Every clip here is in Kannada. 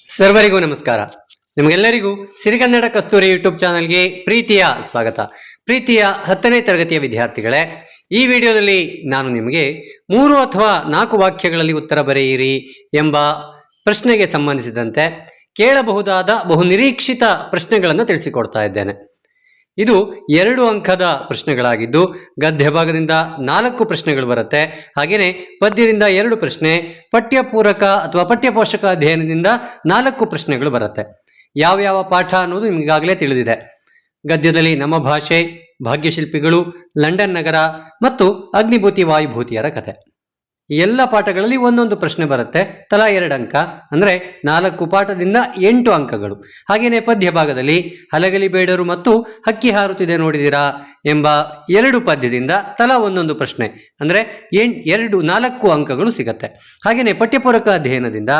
ಸರ್ವರಿಗೂ ನಮಸ್ಕಾರ. ನಿಮಗೆಲ್ಲರಿಗೂ ಸಿರಿಗನ್ನಡ ಕಸ್ತೂರಿ ಯೂಟ್ಯೂಬ್ ಚಾನಲ್ಗೆ ಪ್ರೀತಿಯ ಸ್ವಾಗತ. ಪ್ರೀತಿಯ 10ನೇ ತರಗತಿಯ ವಿದ್ಯಾರ್ಥಿಗಳೇ, ಈ ವಿಡಿಯೋದಲ್ಲಿ ನಾನು ನಿಮಗೆ 3 ಅಥವಾ 4 ವಾಕ್ಯಗಳಲ್ಲಿ ಉತ್ತರ ಬರೆಯಿರಿ ಎಂಬ ಪ್ರಶ್ನೆಗೆ ಸಂಬಂಧಿಸಿದಂತೆ ಕೇಳಬಹುದಾದ ಬಹುನಿರೀಕ್ಷಿತ ಪ್ರಶ್ನೆಗಳನ್ನು ತಿಳಿಸಿಕೊಡ್ತಾ ಇದ್ದೇನೆ. ಇದು 2 ಅಂಕದ ಪ್ರಶ್ನೆಗಳಾಗಿದ್ದು ಗದ್ಯ ಭಾಗದಿಂದ 4 ಪ್ರಶ್ನೆಗಳು ಬರುತ್ತೆ. ಹಾಗೆಯೇ ಪದ್ಯದಿಂದ 2 ಪ್ರಶ್ನೆ, ಪಠ್ಯಪೂರಕ ಅಥವಾ ಪಠ್ಯಪೋಷಕ ಅಧ್ಯಯನದಿಂದ 4 ಪ್ರಶ್ನೆಗಳು ಬರುತ್ತೆ. ಯಾವ ಪಾಠ ಅನ್ನೋದು ನಿಮಗಾಗಲೇ ತಿಳಿದಿದೆ. ಗದ್ಯದಲ್ಲಿ ನಮ್ಮ ಭಾಷೆ, ಭಾಗ್ಯಶಿಲ್ಪಿಗಳು, ಲಂಡನ್ ನಗರ ಮತ್ತು ಅಗ್ನಿಭೂತಿ ವಾಯುಭೂತಿಯರ ಕಥೆ. ಈ ಎಲ್ಲ ಪಾಠಗಳಲ್ಲಿ ಒಂದೊಂದು ಪ್ರಶ್ನೆ ಬರುತ್ತೆ. ತಲಾ 2 ಅಂಕ, ಅಂದರೆ 4 ಪಾಠದಿಂದ 8 ಅಂಕಗಳು. ಹಾಗೆಯೇ ಪದ್ಯ ಭಾಗದಲ್ಲಿ ಹಲಗಲಿ ಬೇಡರು ಮತ್ತು ಹಕ್ಕಿ ಹಾರುತ್ತಿದೆ ನೋಡಿದಿರಾ ಎಂಬ 2 ಪದ್ಯದಿಂದ ತಲಾ ಒಂದೊಂದು ಪ್ರಶ್ನೆ, ಅಂದರೆ 4 ಅಂಕಗಳು ಸಿಗತ್ತೆ. ಹಾಗೆಯೇ ಪಠ್ಯಪೂರಕ ಅಧ್ಯಯನದಿಂದ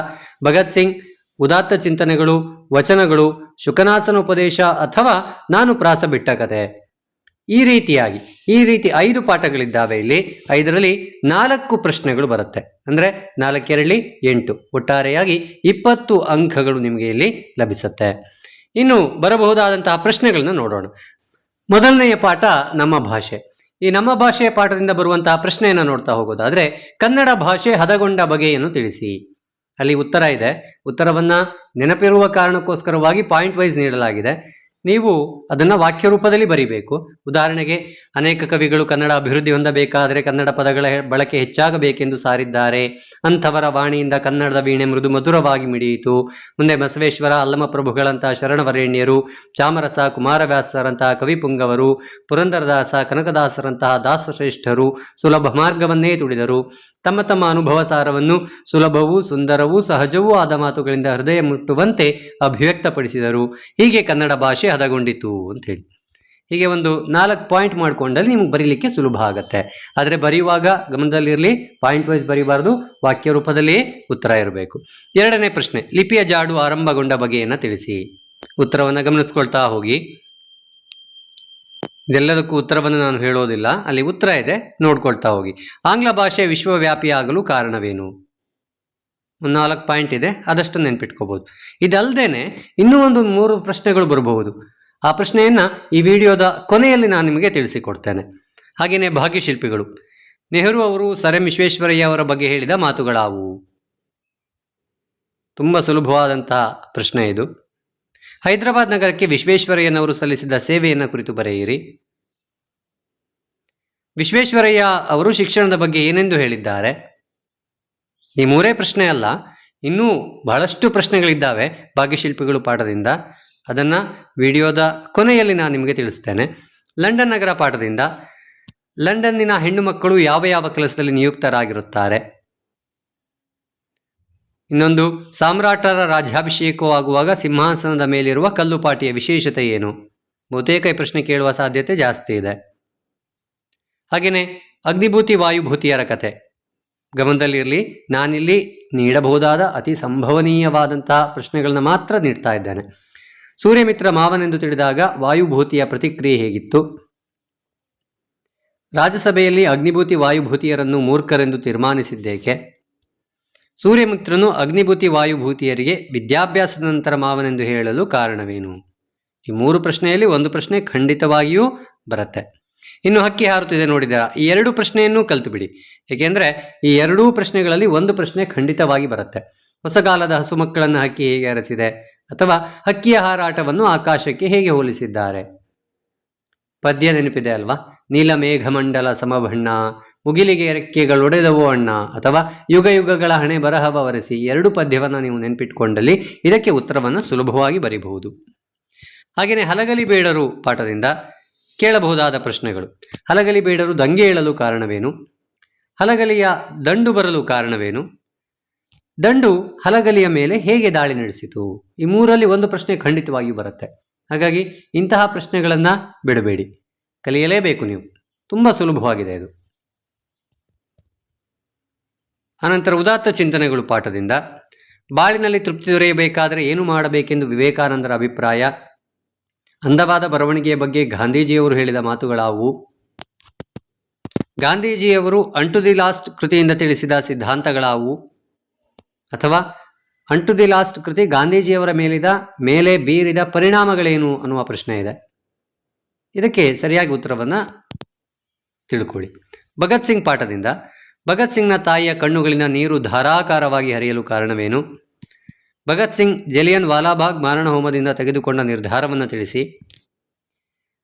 ಭಗತ್ ಸಿಂಗ್, ಉದಾತ್ತ ಚಿಂತನೆಗಳು, ವಚನಗಳು, ಶುಕನಾಸನ ಉಪದೇಶ ಅಥವಾ ನಾನು ಪ್ರಾಸ ಬಿಟ್ಟ ಕತೆ, ಈ ರೀತಿ 5 ಪಾಠಗಳಿದ್ದಾವೆ. ಇಲ್ಲಿ 5ರಲ್ಲಿ 4 ಪ್ರಶ್ನೆಗಳು ಬರುತ್ತೆ. ಅಂದರೆ 4 2 8, ಒಟ್ಟಾರೆಯಾಗಿ 20 ಅಂಕಗಳು ನಿಮಗೆ ಇಲ್ಲಿ ಲಭಿಸುತ್ತೆ. ಇನ್ನು ಬರಬಹುದಾದಂತಹ ಪ್ರಶ್ನೆಗಳನ್ನ ನೋಡೋಣ. ಮೊದಲನೆಯ ಪಾಠ ನಮ್ಮ ಭಾಷೆ. ಈ ನಮ್ಮ ಭಾಷೆಯ ಪಾಠದಿಂದ ಬರುವಂತಹ ಪ್ರಶ್ನೆಯನ್ನು ನೋಡ್ತಾ ಹೋಗೋದಾದ್ರೆ, ಕನ್ನಡ ಭಾಷೆ ಹದಗೊಂಡ ಬಗೆಯನ್ನು ತಿಳಿಸಿ. ಅಲ್ಲಿ ಉತ್ತರ ಇದೆ. ಉತ್ತರವನ್ನ ನೆನಪಿರುವ ಕಾರಣಕ್ಕೋಸ್ಕರವಾಗಿ ಪಾಯಿಂಟ್ ವೈಸ್ ನೀಡಲಾಗಿದೆ. ನೀವು ಅದನ್ನು ವಾಕ್ಯ ರೂಪದಲ್ಲಿ ಬರಿಬೇಕು. ಉದಾಹರಣೆಗೆ, ಅನೇಕ ಕವಿಗಳು ಕನ್ನಡ ಅಭಿವೃದ್ಧಿ ಹೊಂದಬೇಕಾದರೆ ಕನ್ನಡ ಪದಗಳ ಬಳಕೆ ಹೆಚ್ಚಾಗಬೇಕೆಂದು ಸಾರಿದ್ದಾರೆ. ಅಂಥವರ ವಾಣಿಯಿಂದ ಕನ್ನಡದ ವೀಣೆ ಮೃದು ಮಧುರವಾಗಿ ಮಿಡಿಯಿತು. ಮುಂದೆ ಬಸವೇಶ್ವರ, ಅಲ್ಲಮಪ್ರಭುಗಳಂತಹ ಶರಣವರೇಣ್ಯರು, ಚಾಮರಸ, ಕುಮಾರವ್ಯಾಸರಂತಹ ಕವಿಪುಂಗವರು, ಪುರಂದರದಾಸ, ಕನಕದಾಸರಂತಹ ದಾಸಶ್ರೇಷ್ಠರು ಸುಲಭ ಮಾರ್ಗವನ್ನೇ ತುಡಿದರು. ತಮ್ಮ ತಮ್ಮ ಅನುಭವ ಸಾರವನ್ನು ಸುಲಭವೂ ಸುಂದರವೂ ಸಹಜವೂ ಆದ ಮಾತುಗಳಿಂದ ಹೃದಯ ಮುಟ್ಟುವಂತೆ ಅಭಿವ್ಯಕ್ತಪಡಿಸಿದರು. ಹೀಗೆ ಕನ್ನಡ ಭಾಷೆ ಹದಗೊಂಡಿತು ಅಂತ ಹೇಳಿ. ಹೀಗೆ ಒಂದು 4 ಪಾಯಿಂಟ್ ಮಾಡ್ಕೊಂಡಲ್ಲಿ ನಿಮ್ಗೆ ಬರೀಲಿಕ್ಕೆ ಸುಲಭ ಆಗತ್ತೆ. ಆದರೆ ಬರೆಯುವಾಗ ಗಮನದಲ್ಲಿರಲಿ, ಪಾಯಿಂಟ್ ವೈಸ್ ಬರೀಬಾರ್ದು, ವಾಕ್ಯ ರೂಪದಲ್ಲಿಯೇ ಉತ್ತರ ಇರಬೇಕು. 2ನೇ ಪ್ರಶ್ನೆ, ಲಿಪಿಯ ಜಾಡು ಆರಂಭಗೊಂಡ ಬಗೆಯನ್ನು ತಿಳಿಸಿ. ಉತ್ತರವನ್ನು ಗಮನಿಸ್ಕೊಳ್ತಾ ಹೋಗಿ. ಇದೆಲ್ಲದಕ್ಕೂ ಉತ್ತರವನ್ನು ನಾನು ಹೇಳೋದಿಲ್ಲ, ಅಲ್ಲಿ ಉತ್ತರ ಇದೆ, ನೋಡ್ಕೊಳ್ತಾ ಹೋಗಿ. ಆಂಗ್ಲ ಭಾಷೆ ವಿಶ್ವವ್ಯಾಪಿಯಾಗಲು ಕಾರಣವೇನು? 4 ಪಾಯಿಂಟ್ ಇದೆ, ಅದಷ್ಟು ನೆನ್ಪಿಟ್ಕೋಬಹುದು. ಇದಲ್ಲದೇನೆ ಇನ್ನೂ ಒಂದು 3 ಪ್ರಶ್ನೆಗಳು ಬರಬಹುದು. ಆ ಪ್ರಶ್ನೆಯನ್ನ ಈ ವಿಡಿಯೋದ ಕೊನೆಯಲ್ಲಿ ನಾನು ನಿಮಗೆ ತಿಳಿಸಿಕೊಡ್ತೇನೆ. ಹಾಗೆಯೇ ಭಾಗ್ಯಶಿಲ್ಪಿಗಳು, ನೆಹರು ಅವರು ಸರ್ ಎಂ ವಿಶ್ವೇಶ್ವರಯ್ಯ ಅವರ ಬಗ್ಗೆ ಹೇಳಿದ ಮಾತುಗಳಾವು? ತುಂಬಾ ಸುಲಭವಾದಂತಹ ಪ್ರಶ್ನೆ ಇದು. ಹೈದರಾಬಾದ್ ನಗರಕ್ಕೆ ವಿಶ್ವೇಶ್ವರಯ್ಯನವರು ಸಲ್ಲಿಸಿದ ಸೇವೆಯನ್ನು ಕುರಿತು ಬರೆಯಿರಿ. ವಿಶ್ವೇಶ್ವರಯ್ಯ ಅವರು ಶಿಕ್ಷಣದ ಬಗ್ಗೆ ಏನೆಂದು ಹೇಳಿದ್ದಾರೆ? ಈ 3 ಪ್ರಶ್ನೆ ಅಲ್ಲ, ಇನ್ನೂ ಬಹಳಷ್ಟು ಪ್ರಶ್ನೆಗಳಿದ್ದಾವೆ ಭಾಗ್ಯಶಿಲ್ಪಿಗಳು ಪಾಠದಿಂದ. ಅದನ್ನ ವಿಡಿಯೋದ ಕೊನೆಯಲ್ಲಿ ನಾನು ನಿಮಗೆ ತಿಳಿಸ್ತೇನೆ. ಲಂಡನ್ ನಗರ ಪಾಠದಿಂದ, ಲಂಡನ್ನಿನ ಹೆಣ್ಣು ಮಕ್ಕಳು ಯಾವ ಕೆಲಸದಲ್ಲಿ ನಿಯುಕ್ತರಾಗಿರುತ್ತಾರೆ? ಇನ್ನೊಂದು, ಸಾಮ್ರಾಟರ ರಾಜ್ಯಾಭಿಷೇಕವಾಗುವಾಗ ಸಿಂಹಾಸನದ ಮೇಲಿರುವ ಕಲ್ಲುಪಾಟಿಯ ವಿಶೇಷತೆ ಏನು? ಬಹುತೇಕ ಈ ಪ್ರಶ್ನೆ ಕೇಳುವ ಸಾಧ್ಯತೆ ಜಾಸ್ತಿ ಇದೆ. ಹಾಗೆಯೇ ಅಗ್ನಿಭೂತಿ ವಾಯುಭೂತಿಯರ ಕತೆ ಗಮನದಲ್ಲಿರಲಿ. ನಾನಿಲ್ಲಿ ನೀಡಬಹುದಾದ ಅತಿ ಸಂಭವನೀಯವಾದಂತಹ ಪ್ರಶ್ನೆಗಳನ್ನ ಮಾತ್ರ ನೀಡ್ತಾ ಇದ್ದೇನೆ. ಸೂರ್ಯಮಿತ್ರ ಮಾವನೆಂದು ತಿಳಿದಾಗ ವಾಯುಭೂತಿಯ ಪ್ರತಿಕ್ರಿಯೆ ಹೇಗಿತ್ತು? ರಾಜ್ಯಸಭೆಯಲ್ಲಿ ಅಗ್ನಿಭೂತಿ ವಾಯುಭೂತಿಯರನ್ನು ಮೂರ್ಖರೆಂದು ತೀರ್ಮಾನಿಸಿದ್ದೇಕೆ? ಸೂರ್ಯಮಿತ್ರನು ಅಗ್ನಿಭೂತಿ ವಾಯುಭೂತಿಯರಿಗೆ ವಿದ್ಯಾಭ್ಯಾಸದ ನಂತರ ಮಾವನೆಂದು ಹೇಳಲು ಕಾರಣವೇನು? ಈ 3 ಪ್ರಶ್ನೆಯಲ್ಲಿ ಒಂದು ಪ್ರಶ್ನೆ ಖಂಡಿತವಾಗಿಯೂ ಬರುತ್ತೆ. ಇನ್ನು ಹಕ್ಕಿ ಹಾರುತ್ತಿದೆ ನೋಡಿದ ಈ 2 ಪ್ರಶ್ನೆಯನ್ನು ಕಲ್ತು ಬಿಡಿ. ಏಕೆಂದರೆ ಈ 2 ಪ್ರಶ್ನೆಗಳಲ್ಲಿ ಒಂದು ಪ್ರಶ್ನೆ ಖಂಡಿತವಾಗಿ ಬರುತ್ತೆ. ಹೊಸಗಾಲದ ಹಸು ಮಕ್ಕಳನ್ನು ಹಕ್ಕಿ ಹೇಗೆ ಅರಸಿದೆ? ಅಥವಾ ಹಕ್ಕಿಯ ಹಾರಾಟವನ್ನು ಆಕಾಶಕ್ಕೆ ಹೇಗೆ ಹೋಲಿಸಿದ್ದಾರೆ? ಪದ್ಯ ನೆನಪಿದೆ ಅಲ್ವಾ? ನೀಲಮೇಘಮಂಡಲ ಸಮಬಣ್ಣ, ಮುಗಿಲಿಗೆ ರೆಕ್ಕೆಗಳೊಡೆದವೋ ಅಣ್ಣ, ಅಥವಾ ಯುಗ ಯುಗಗಳ ಹಣೆ ಬರಹವ ಒರೆಸಿ. 2 ಪದ್ಯವನ್ನು ನೀವು ನೆನಪಿಟ್ಕೊಂಡಲ್ಲಿ ಇದಕ್ಕೆ ಉತ್ತರವನ್ನು ಸುಲಭವಾಗಿ ಬರೀಬಹುದು. ಹಾಗೆಯೇ ಹಲಗಲಿ ಬೇಡರು ಪಾಠದಿಂದ ಕೇಳಬಹುದಾದ ಪ್ರಶ್ನೆಗಳು. ಹಲಗಲಿ ಬೇಡರು ದಂಗೆ ಏಳಲು ಕಾರಣವೇನು? ಹಲಗಲಿಯ ದಂಡು ಬರಲು ಕಾರಣವೇನು? ದಂಡು ಹಲಗಲಿಯ ಮೇಲೆ ಹೇಗೆ ದಾಳಿ ನಡೆಸಿತು? ಈ 3ರಲ್ಲಿ ಒಂದು ಪ್ರಶ್ನೆ ಖಂಡಿತವಾಗಿಯೂ ಬರುತ್ತೆ. ಹಾಗಾಗಿ ಇಂತಹ ಪ್ರಶ್ನೆಗಳನ್ನ ಬಿಡಬೇಡಿ, ಕಲಿಯಲೇಬೇಕು ನೀವು. ತುಂಬಾ ಸುಲಭವಾಗಿದೆ ಇದು. ಅನಂತರ ಉದಾತ್ತ ಚಿಂತನೆಗಳು ಪಾಠದಿಂದ, ಬಾಳಿನಲ್ಲಿ ತೃಪ್ತಿ ದೊರೆಯಬೇಕಾದರೆ ಏನು ಮಾಡಬೇಕೆಂದು ವಿವೇಕಾನಂದರ ಅಭಿಪ್ರಾಯ? ಅಂದವಾದ ಬರವಣಿಗೆಯ ಬಗ್ಗೆ ಗಾಂಧೀಜಿಯವರು ಹೇಳಿದ ಮಾತುಗಳಾವು? ಗಾಂಧೀಜಿಯವರು ಅಂಟು ದಿ ಲಾಸ್ಟ್ ಕೃತಿಯಿಂದ ತಿಳಿಸಿದ ಸಿದ್ಧಾಂತಗಳಾವು? ಅಥವಾ ಅಂಟು ದಿ ಲಾಸ್ಟ್ ಕೃತಿ ಗಾಂಧೀಜಿಯವರ ಮೇಲೆ ಬೀರಿದ ಪರಿಣಾಮಗಳೇನು ಅನ್ನುವ ಪ್ರಶ್ನೆ ಇದೆ. ಇದಕ್ಕೆ ಸರಿಯಾಗಿ ಉತ್ತರವನ್ನು ತಿಳ್ಕೊಳ್ಳಿ. ಭಗತ್ ಸಿಂಗ್ ಪಾಠದಿಂದ ಭಗತ್ ಸಿಂಗ್ನ ತಾಯಿಯ ಕಣ್ಣುಗಳಿಂದ ನೀರು ಧಾರಾಕಾರವಾಗಿ ಹರಿಯಲು ಕಾರಣವೇನು? ಭಗತ್ ಸಿಂಗ್ ಜಲಿಯನ್ ವಾಲಾಬಾಗ್ ಮಾರಣ ಹೋಮದಿಂದ ತೆಗೆದುಕೊಂಡ ನಿರ್ಧಾರವನ್ನು ತಿಳಿಸಿ.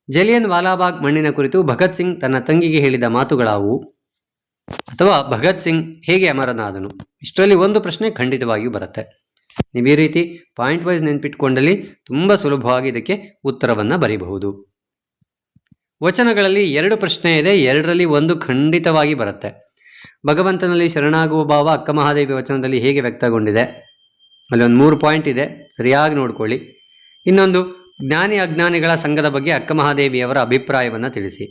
ಜಲಿಯನ್ ವಾಲಾಬಾಗ್ ಮಣ್ಣಿನ ಕುರಿತು ಭಗತ್ ಸಿಂಗ್ ತನ್ನ ತಂಗಿಗೆ ಹೇಳಿದ ಮಾತುಗಳಾವು? ಅಥವಾ ಭಗತ್ ಸಿಂಗ್ ಹೇಗೆ ಅಮರನಾದನು? ಇಷ್ಟರಲ್ಲಿ ಒಂದು ಪ್ರಶ್ನೆ ಖಂಡಿತವಾಗಿಯೂ ಬರುತ್ತೆ. ನೀವು ಈ ರೀತಿ ಪಾಯಿಂಟ್ ವೈಸ್ ನೆನ್ಪಿಟ್ಕೊಂಡಲ್ಲಿ ತುಂಬ ಸುಲಭವಾಗಿ ಇದಕ್ಕೆ ಉತ್ತರವನ್ನು ಬರೀಬಹುದು. ವಚನಗಳಲ್ಲಿ 2 ಪ್ರಶ್ನೆ ಇದೆ, 2ರಲ್ಲಿ ಒಂದು ಖಂಡಿತವಾಗಿ ಬರುತ್ತೆ. ಭಗವಂತನಲ್ಲಿ ಶರಣಾಗುವ ಭಾವ ಅಕ್ಕ ಮಹಾದೇವಿ ವಚನದಲ್ಲಿ ಹೇಗೆ ವ್ಯಕ್ತಗೊಂಡಿದೆ? ಅಲ್ಲಿ ಒಂದು 3 ಪಾಯಿಂಟ್ ಇದೆ, ಸರಿಯಾಗಿ ನೋಡ್ಕೊಳ್ಳಿ. ಇನ್ನೊಂದು, ಜ್ಞಾನಿ ಅಜ್ಞಾನಿಗಳ ಸಂಘದ ಬಗ್ಗೆ ಅಕ್ಕ ಮಹಾದೇವಿಯವರ ಅಭಿಪ್ರಾಯವನ್ನು ತಿಳಿಸಿ.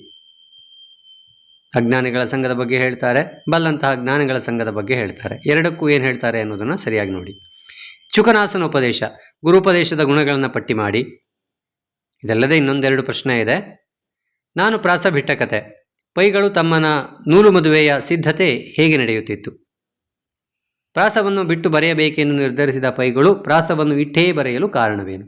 ಅಜ್ಞಾನಿಗಳ ಸಂಘದ ಬಗ್ಗೆ ಹೇಳ್ತಾರೆ, ಬಲ್ಲಂತಹ ಜ್ಞಾನಿಗಳ ಸಂಘದ ಬಗ್ಗೆ ಹೇಳ್ತಾರೆ. ಎರಡಕ್ಕೂ ಏನು ಹೇಳ್ತಾರೆ ಅನ್ನೋದನ್ನು ಸರಿಯಾಗಿ ನೋಡಿ. ಚುಕನಾಸನ ಉಪದೇಶ, ಗುರುಪದೇಶದ ಗುಣಗಳನ್ನು ಪಟ್ಟಿ ಮಾಡಿ. ಇದಲ್ಲದೆ ಇನ್ನೊಂದೆರಡು ಪ್ರಶ್ನೆ ಇದೆ. ನಾನು ಪ್ರಾಸ ಬಿಟ್ಟ ಕತೆ, ಪೈಗಳು ತಮ್ಮನ ನೂಲು ಮದುವೆಯ ಸಿದ್ಧತೆ ಹೇಗೆ ನಡೆಯುತ್ತಿತ್ತು? ಪ್ರಾಸವನ್ನು ಬಿಟ್ಟು ಬರೆಯಬೇಕೆಂದು ನಿರ್ಧರಿಸಿದ ಪೈಗಳು ಪ್ರಾಸವನ್ನು ಇಟ್ಟೇ ಬರೆಯಲು ಕಾರಣವೇನು?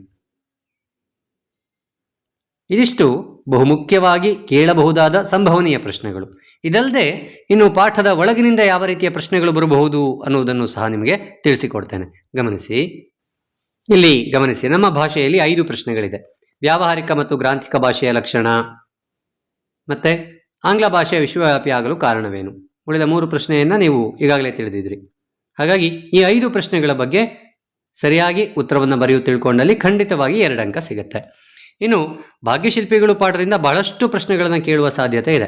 ಇದಿಷ್ಟು ಬಹುಮುಖ್ಯವಾಗಿ ಕೇಳಬಹುದಾದ ಸಂಭವನೀಯ ಪ್ರಶ್ನೆಗಳು. ಇದಲ್ಲದೆ ಇನ್ನು ಪಾಠದ ಒಳಗಿನಿಂದ ಯಾವ ರೀತಿಯ ಪ್ರಶ್ನೆಗಳು ಬರಬಹುದು ಅನ್ನುವುದನ್ನು ಸಹ ನಿಮಗೆ ತಿಳಿಸಿಕೊಡ್ತೇನೆ. ಗಮನಿಸಿ, ಇಲ್ಲಿ ಗಮನಿಸಿ, ನಮ್ಮ ಭಾಷೆಯಲ್ಲಿ 5 ಪ್ರಶ್ನೆಗಳಿದೆ. ವ್ಯಾವಹಾರಿಕ ಮತ್ತು ಗ್ರಾಂಥಿಕ ಭಾಷೆಯ ಲಕ್ಷಣ, ಮತ್ತೆ ಆಂಗ್ಲ ಭಾಷೆಯ ವಿಶ್ವವ್ಯಾಪಿ ಆಗಲು ಕಾರಣವೇನು? ಉಳಿದ 3 ಪ್ರಶ್ನೆಯನ್ನು ನೀವು ಈಗಾಗಲೇ ತಿಳಿದಿದ್ರಿ. ಹಾಗಾಗಿ ಈ 5 ಪ್ರಶ್ನೆಗಳ ಬಗ್ಗೆ ಸರಿಯಾಗಿ ಉತ್ತರವನ್ನು ಬರೆಯು ತಿಳ್ಕೊಂಡಲ್ಲಿ ಖಂಡಿತವಾಗಿ 2 ಅಂಕ ಸಿಗುತ್ತೆ. ಇನ್ನು ಭಾಗ್ಯಶಿಲ್ಪಿಗಳು ಪಾಠದಿಂದ ಬಹಳಷ್ಟು ಪ್ರಶ್ನೆಗಳನ್ನು ಕೇಳುವ ಸಾಧ್ಯತೆ ಇದೆ.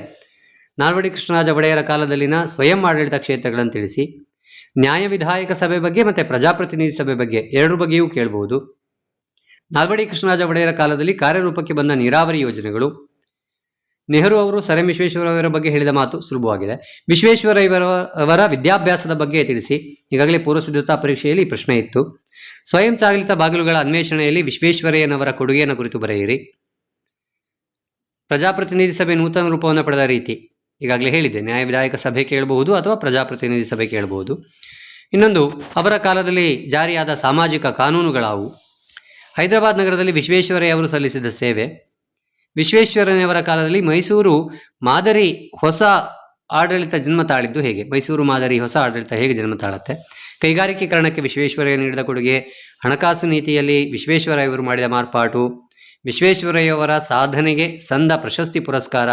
ನಾಲ್ವಡಿ ಕೃಷ್ಣರಾಜ ಒಡೆಯರ ಕಾಲದಲ್ಲಿನ ಸ್ವಯಂ ಆಡಳಿತ ಕ್ಷೇತ್ರಗಳನ್ನು ತಿಳಿಸಿ. ನ್ಯಾಯ ವಿಧಾಯಕ ಸಭೆ ಬಗ್ಗೆ ಮತ್ತು ಪ್ರಜಾಪ್ರತಿನಿಧಿ ಸಭೆ ಬಗ್ಗೆ 2 ಬಗ್ಗೆಯೂ ಕೇಳಬಹುದು. ನಾಲ್ವಡಿ ಕೃಷ್ಣರಾಜ ಒಡೆಯರ ಕಾಲದಲ್ಲಿ ಕಾರ್ಯರೂಪಕ್ಕೆ ಬಂದ ನೀರಾವರಿ ಯೋಜನೆಗಳು. ನೆಹರು ಅವರು ಸರ್ ಎಂ ವಿಶ್ವೇಶ್ವರಯ್ಯವರ ಬಗ್ಗೆ ಹೇಳಿದ ಮಾತು ಸುಲಭವಾಗಿದೆ. ವಿಶ್ವೇಶ್ವರಯ್ಯವರ ವಿದ್ಯಾಭ್ಯಾಸದ ಬಗ್ಗೆ ತಿಳಿಸಿ. ಈಗಾಗಲೇ ಪೂರ್ವಸಿದ್ಧತಾ ಪರೀಕ್ಷೆಯಲ್ಲಿ ಈ ಪ್ರಶ್ನೆ ಇತ್ತು. ಸ್ವಯಂ ಚಾಲಿತ ಬಾಗಿಲುಗಳ ಅನ್ವೇಷಣೆಯಲ್ಲಿ ವಿಶ್ವೇಶ್ವರಯ್ಯನವರ ಕೊಡುಗೆಯನ್ನು ಕುರಿತು ಬರೆಯಿರಿ. ಪ್ರಜಾಪ್ರತಿನಿಧಿ ಸಭೆ ನೂತನ ರೂಪವನ್ನು ಪಡೆದ ರೀತಿ ಈಗಾಗಲೇ ಹೇಳಿದೆ. ನ್ಯಾಯ ವಿಧಾಯಕ ಸಭೆ ಕೇಳಬಹುದು ಅಥವಾ ಪ್ರಜಾಪ್ರತಿನಿಧಿ ಸಭೆ ಕೇಳಬಹುದು. ಇನ್ನೊಂದು, ಅವರ ಕಾಲದಲ್ಲಿ ಜಾರಿಯಾದ ಸಾಮಾಜಿಕ ಕಾನೂನುಗಳಾವು? ಹೈದರಾಬಾದ್ ನಗರದಲ್ಲಿ ವಿಶ್ವೇಶ್ವರಯ್ಯ ಅವರು ಸಲ್ಲಿಸಿದ ಸೇವೆ. ವಿಶ್ವೇಶ್ವರಯ್ಯವರ ಕಾಲದಲ್ಲಿ ಮೈಸೂರು ಮಾದರಿ ಹೊಸ ಆಡಳಿತ ಜನ್ಮ ತಾಳಿದ್ದು ಹೇಗೆ? ಮೈಸೂರು ಮಾದರಿ ಹೊಸ ಆಡಳಿತ ಹೇಗೆ ಜನ್ಮ ತಾಳುತ್ತೆ? ಕೈಗಾರಿಕೀಕರಣಕ್ಕೆ ವಿಶ್ವೇಶ್ವರಯ್ಯ ನೀಡಿದ ಕೊಡುಗೆ, ಹಣಕಾಸು ನೀತಿಯಲ್ಲಿ ವಿಶ್ವೇಶ್ವರಯ್ಯವರು ಮಾಡಿದ ಮಾರ್ಪಾಟು, ವಿಶ್ವೇಶ್ವರಯ್ಯವರ ಸಾಧನೆಗೆ ಸಂದ ಪ್ರಶಸ್ತಿ ಪುರಸ್ಕಾರ,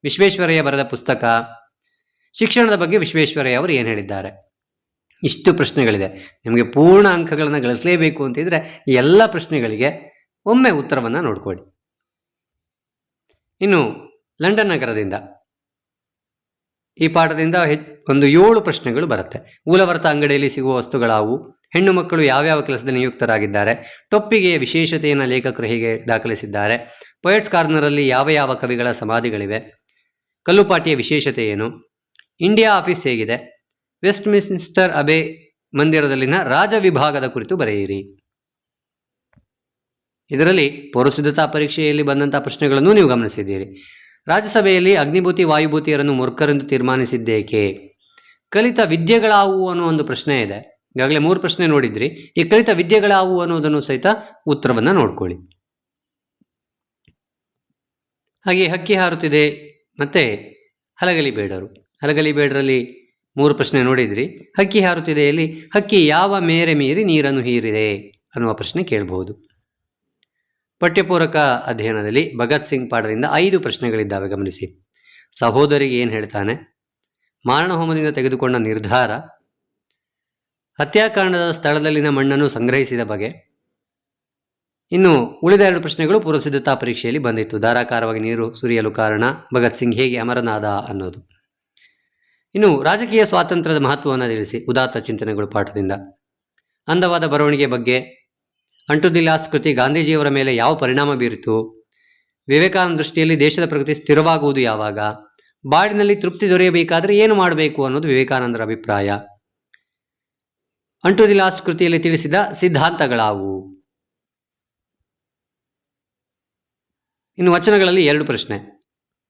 ವಿಶ್ವೇಶ್ವರಯ್ಯ ಬರೆದ ಪುಸ್ತಕ, ಶಿಕ್ಷಣದ ಬಗ್ಗೆ ವಿಶ್ವೇಶ್ವರಯ್ಯ ಅವರು ಏನು ಹೇಳಿದ್ದಾರೆ? ಇಷ್ಟು ಪ್ರಶ್ನೆಗಳಿದೆ. ನಿಮಗೆ ಪೂರ್ಣ ಅಂಕಗಳನ್ನು ಗಳಿಸಲೇಬೇಕು ಅಂತಿದ್ರೆ ಈ ಎಲ್ಲ ಪ್ರಶ್ನೆಗಳಿಗೆ ಒಮ್ಮೆ ಉತ್ತರವನ್ನು ನೋಡ್ಕೊಳ್ಳಿ. ಇನ್ನು ಲಂಡನ್ ನಗರದಿಂದ ಈ ಪಾಠದಿಂದ ಒಂದು 7 ಪ್ರಶ್ನೆಗಳು ಬರುತ್ತೆ. ಮೂಲವರ್ತ ಅಂಗಡಿಯಲ್ಲಿ ಸಿಗುವ ವಸ್ತುಗಳಾವು? ಹೆಣ್ಣು ಮಕ್ಕಳು ಯಾವ್ಯಾವ ಕೆಲಸದಲ್ಲಿ ನಿಯುಕ್ತರಾಗಿದ್ದಾರೆ? ಟೊಪ್ಪಿಗೆಯ ವಿಶೇಷತೆಯನ್ನು ಲೇಖಕರು ಹೇಗೆ ದಾಖಲಿಸಿದ್ದಾರೆ? ಪೊಯೆಟ್ಸ್ ಕಾರ್ನರಲ್ಲಿ ಯಾವ ಯಾವ ಕವಿಗಳ ಸಮಾಧಿಗಳಿವೆ? ಕಲ್ಲುಪಾಟಿಯ ವಿಶೇಷತೆ ಏನು? ಇಂಡಿಯಾ ಆಫೀಸ್ ಹೇಗಿದೆ? ವೆಸ್ಟ್ ಮಿನ್ಸ್ಟರ್ ಅಬೆ ಮಂದಿರದಲ್ಲಿನ ರಾಜ ವಿಭಾಗದ ಕುರಿತು ಬರೆಯಿರಿ. ಇದರಲ್ಲಿ ಪೂರ್ವಸಿದ್ಧತಾ ಪರೀಕ್ಷೆಯಲ್ಲಿ ಬಂದಂತಹ ಪ್ರಶ್ನೆಗಳನ್ನು ನೀವು ಗಮನಿಸಿದ್ದೀರಿ. ರಾಜ್ಯಸಭೆಯಲ್ಲಿ ಅಗ್ನಿಭೂತಿ ವಾಯುಭೂತಿಯರನ್ನು ಮೂರ್ಖರೆಂದು ತೀರ್ಮಾನಿಸಿದ್ದೇಕೆ? ಕಲಿತ ವಿದ್ಯೆಗಳಾವು ಅನ್ನೋ ಒಂದು ಪ್ರಶ್ನೆ ಇದೆ. ಈಗಾಗಲೇ 3 ಪ್ರಶ್ನೆ ನೋಡಿದ್ರಿ. ಈ ಕಲಿತ ವಿದ್ಯೆಗಳಾವು ಅನ್ನೋದನ್ನು ಸಹಿತ ಉತ್ತರವನ್ನು ನೋಡ್ಕೊಳ್ಳಿ. ಹಾಗೆ ಹಕ್ಕಿ ಹಾರುತ್ತಿದೆ ಮತ್ತೆ ಹಲಗಲಿ ಬೇಡರು. ಹಲಗಲಿ ಬೇಡರಲ್ಲಿ 3 ಪ್ರಶ್ನೆ ನೋಡಿದ್ರಿ. ಹಕ್ಕಿ ಹಾರುತ್ತಿದೆಯಲ್ಲಿ ಹಕ್ಕಿ ಯಾವ ಮೇರೆ ಮೀರಿ ನೀರನ್ನು ಹೀರಿದೆ ಅನ್ನುವ ಪ್ರಶ್ನೆ ಕೇಳಬಹುದು. ಪಠ್ಯಪೂರಕ ಅಧ್ಯಯನದಲ್ಲಿ ಭಗತ್ ಸಿಂಗ್ ಪಾಠದಿಂದ 5 ಪ್ರಶ್ನೆಗಳಿದ್ದಾವೆ. ಗಮನಿಸಿ. ಸಹೋದರಿಗೆ ಏನು ಹೇಳ್ತಾನೆ? ಮಾರಣ ಹೋಮದಿಂದ ತೆಗೆದುಕೊಂಡ ನಿರ್ಧಾರ, ಹತ್ಯಾಕಾಂಡದ ಸ್ಥಳದಲ್ಲಿನ ಮಣ್ಣನ್ನು ಸಂಗ್ರಹಿಸಿದ ಬಗೆ. ಇನ್ನು ಉಳಿದ 2 ಪ್ರಶ್ನೆಗಳು ಪೂರ್ವಸಿದ್ಧತಾ ಪರೀಕ್ಷೆಯಲ್ಲಿ ಬಂದಿತ್ತು. ಧಾರಾಕಾರವಾಗಿ ನೀರು ಸುರಿಯಲು ಕಾರಣ, ಭಗತ್ ಸಿಂಗ್ ಹೇಗೆ ಅಮರನಾದ ಅನ್ನೋದು. ಇನ್ನು ರಾಜಕೀಯ ಸ್ವಾತಂತ್ರ್ಯದ ಮಹತ್ವವನ್ನು ತಿಳಿಸಿ. ಉದಾತ್ತ ಚಿಂತನೆಗಳು ಪಾಠದಿಂದ. ಅಂದವಾದ ಬರವಣಿಗೆ ಬಗ್ಗೆ. ಅಂಟು ದಿ ಲಾಸ್ಟ್ ಕೃತಿ ಗಾಂಧೀಜಿಯವರ ಮೇಲೆ ಯಾವ ಪರಿಣಾಮ ಬೀರಿತು? ವಿವೇಕಾನಂದ ದೃಷ್ಟಿಯಲ್ಲಿ ದೇಶದ ಪ್ರಗತಿ ಸ್ಥಿರವಾಗುವುದು ಯಾವಾಗ? ಬಾಡಿನಲ್ಲಿ ತೃಪ್ತಿ ದೊರೆಯಬೇಕಾದರೆ ಏನು ಮಾಡಬೇಕು ಅನ್ನೋದು ವಿವೇಕಾನಂದರ ಅಭಿಪ್ರಾಯ. ಅಂಟು ದಿ ಲಾಸ್ಟ್ ಕೃತಿಯಲ್ಲಿ ತಿಳಿಸಿದ ಸಿದ್ಧಾಂತಗಳಾವು? ಇನ್ನು ವಚನಗಳಲ್ಲಿ 2 ಪ್ರಶ್ನೆ.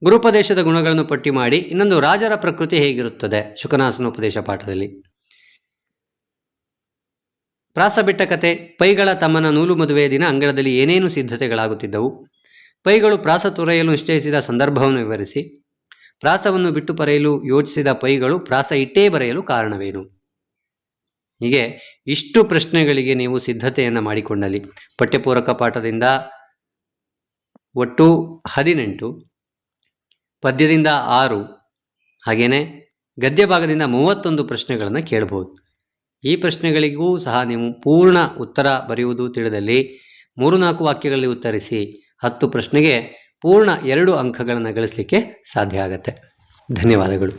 ಗುರುಪದೇಶದ ಗುಣಗಳನ್ನು ಪಟ್ಟಿ ಮಾಡಿ. ಇನ್ನೊಂದು, ರಾಜರ ಪ್ರಕೃತಿ ಹೇಗಿರುತ್ತದೆ? ಶುಕನಾಸನ ಉಪದೇಶ ಪಾಠದಲ್ಲಿ. ಪ್ರಾಸ ಬಿಟ್ಟ ಕತೆ. ಪೈಗಳ ತಮ್ಮನ ನೂಲು ಮದುವೆಯ ದಿನ ಅಂಗಳದಲ್ಲಿ ಏನೇನು ಸಿದ್ಧತೆಗಳಾಗುತ್ತಿದ್ದವು. ಪೈಗಳು ಪ್ರಾಸ ತೊರೆಯಲು ನಿಶ್ಚಯಿಸಿದ ಸಂದರ್ಭವನ್ನು ವಿವರಿಸಿ. ಪ್ರಾಸವನ್ನು ಬಿಟ್ಟು ಬರೆಯಲು ಯೋಚಿಸಿದ ಪೈಗಳು ಪ್ರಾಸ ಇಟ್ಟೇ ಬರೆಯಲು ಕಾರಣವೇನು. ಹೀಗೆ ಇಷ್ಟು ಪ್ರಶ್ನೆಗಳಿಗೆ ನೀವು ಸಿದ್ಧತೆಯನ್ನು ಮಾಡಿಕೊಂಡಲ್ಲಿ ಪಠ್ಯಪೂರಕ ಪಾಠದಿಂದ ಒಟ್ಟು 18, ಪದ್ಯದಿಂದ 6, ಹಾಗೆಯೇ ಗದ್ಯ ಭಾಗದಿಂದ 31 ಪ್ರಶ್ನೆಗಳನ್ನು ಕೇಳಬಹುದು. ಈ ಪ್ರಶ್ನೆಗಳಿಗೂ ಸಹ ನೀವು ಪೂರ್ಣ ಉತ್ತರ ಬರೆಯುವುದು ತಿಳಿದಲ್ಲಿ 3-4 ವಾಕ್ಯಗಳಲ್ಲಿ ಉತ್ತರಿಸಿ 10 ಪ್ರಶ್ನೆಗೆ ಪೂರ್ಣ 2 ಅಂಕಗಳನ್ನು ಗಳಿಸಲಿಕ್ಕೆ ಸಾಧ್ಯ ಆಗುತ್ತೆ. ಧನ್ಯವಾದಗಳು.